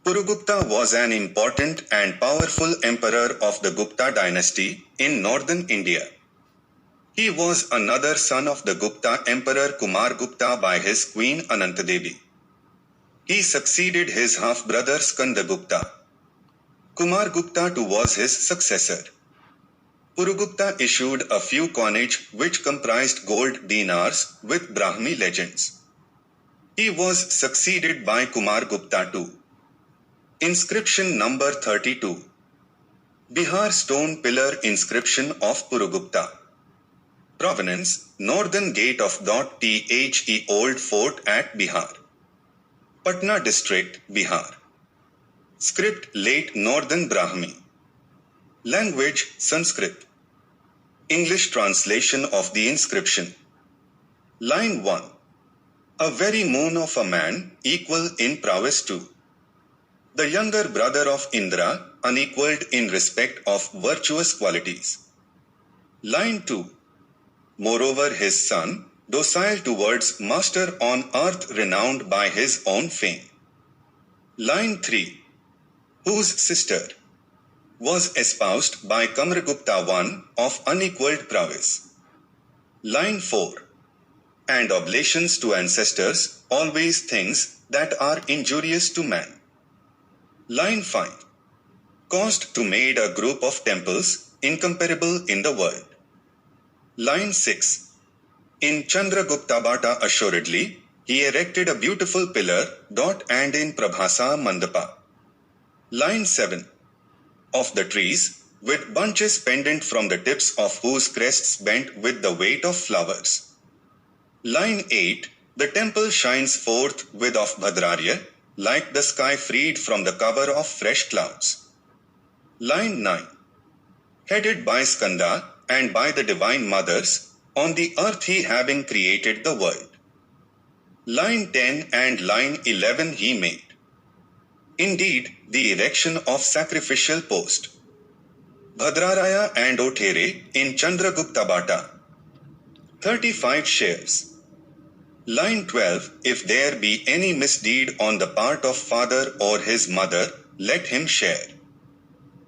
Puru-gupta was an important and powerful emperor of the Gupta dynasty in northern India. He was another son of the Gupta emperor Kumargupta by his queen Anantadevi. He succeeded his half-brother Skandagupta. Kumargupta too was his successor. Puru-gupta issued a few coinage which comprised gold dinars with brahmi legends. He was succeeded by Kumargupta too. Inscription number 32. Bihar stone pillar inscription of Puru-gupta. Provenance, northern gate of The Old Fort at Bihar. Patna district, Bihar. Script late northern Brahmi. Language Sanskrit. English translation of the inscription. Line 1. A very moon of a man, equal in prowess to the younger brother of Indra, unequaled in respect of virtuous qualities. Line 2. Moreover his son, docile towards master on earth, renowned by his own fame. Line 3. Whose sister was espoused by Kumargupta I of unequaled prowess. Line 4. And oblations to ancestors, always things that are injurious to man. Line 5. Caused to made a group of temples, incomparable in the world. Line 6. In Chandragupta Bata assuredly, he erected a beautiful pillar, and in Prabhasa Mandapa. Line 7. Of the trees, with bunches pendant from the tips of whose crests bent with the weight of flowers. Line 8. The temple shines forth with of Bhadrarya, like the sky freed from the cover of fresh clouds. Line 9. Headed by Skanda, and by the divine mothers, on the earth he having created the world. Line 10 and line 11 he made. Indeed, the erection of sacrificial post. Bhadraraya and Othere in Chandragupta Bata. 35 shares. Line 12. If there be any misdeed on the part of father or his mother, let him share.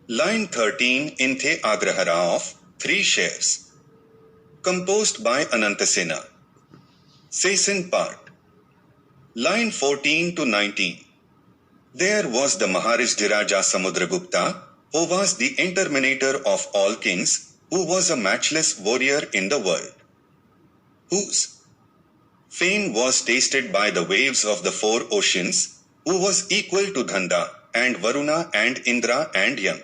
Line 13. In The Agrahara of 3 shares. Composed by Anantasena. Sasin part. Line 14 to 19. There was the Maharajadhiraja Samudragupta, who was the interminator of all kings, who was a matchless warrior in the world. Whose fame was tasted by the waves of the 4 oceans, who was equal to Dhanda, and Varuna and Indra and Yam.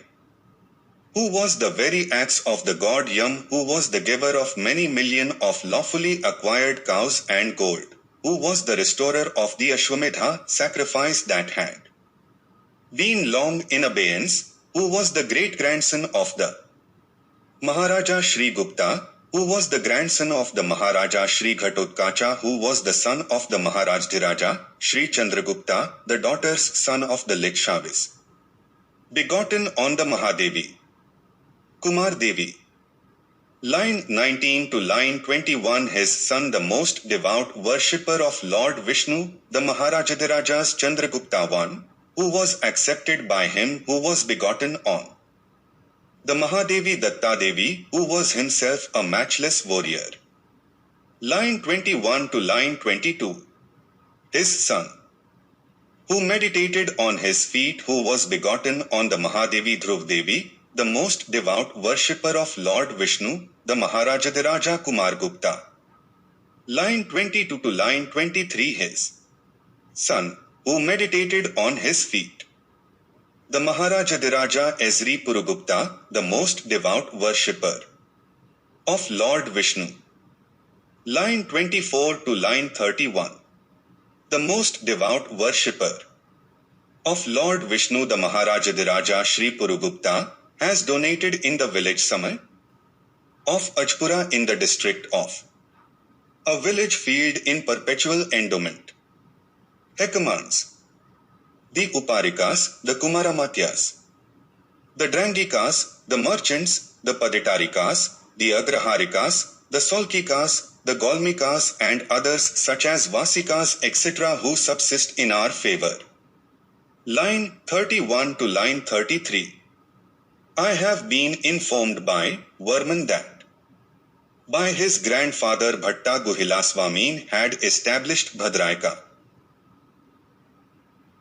Who was the very axe of the god Yam, who was the giver of many million of lawfully acquired cows and gold, who was the restorer of the Ashwamedha sacrifice that had been long in abeyance, who was the great-grandson of the Maharaja Shri Gupta, who was the grandson of the Maharaja Shri Ghatotkacha, who was the son of the Maharajadhiraja, Shri Chandragupta, the daughter's son of the Likshavis. Begotten on the Mahadevi. Kumar Devi. Line 19 to line 21. His son, the most devout worshipper of Lord Vishnu, the Maharajadhiraja's Chandragupta I, who was accepted by him, who was begotten on the Mahadevi Datta Devi, who was himself a matchless warrior. Line 21 to line 22. His son, who meditated on his feet, who was begotten on the Mahadevi Dhruv Devi, the most devout worshipper of Lord Vishnu, the Maharajadhiraja Kumargupta. Line 22 to line 23. His son, who meditated on his feet, the Maharajadhiraja Esri Puru-gupta, the most devout worshipper of Lord Vishnu. Line 24 to line 31. The most devout worshipper of Lord Vishnu, the Maharajadhiraja Shri Puru-gupta, has donated in the village Samay of Ajpura in the district of a village field in perpetual endowment. Hecamans, the Uparikas, the Kumaramatyas, the Drangikas, the merchants, the Paditarikas, the Agraharikas, the Solkikas, the Golmikas and others such as Vasikas etc. who subsist in our favor. Line 31 to line 33. I have been informed by Varman that by his grandfather Bhatta Guhila Swamin had established Bhadraika.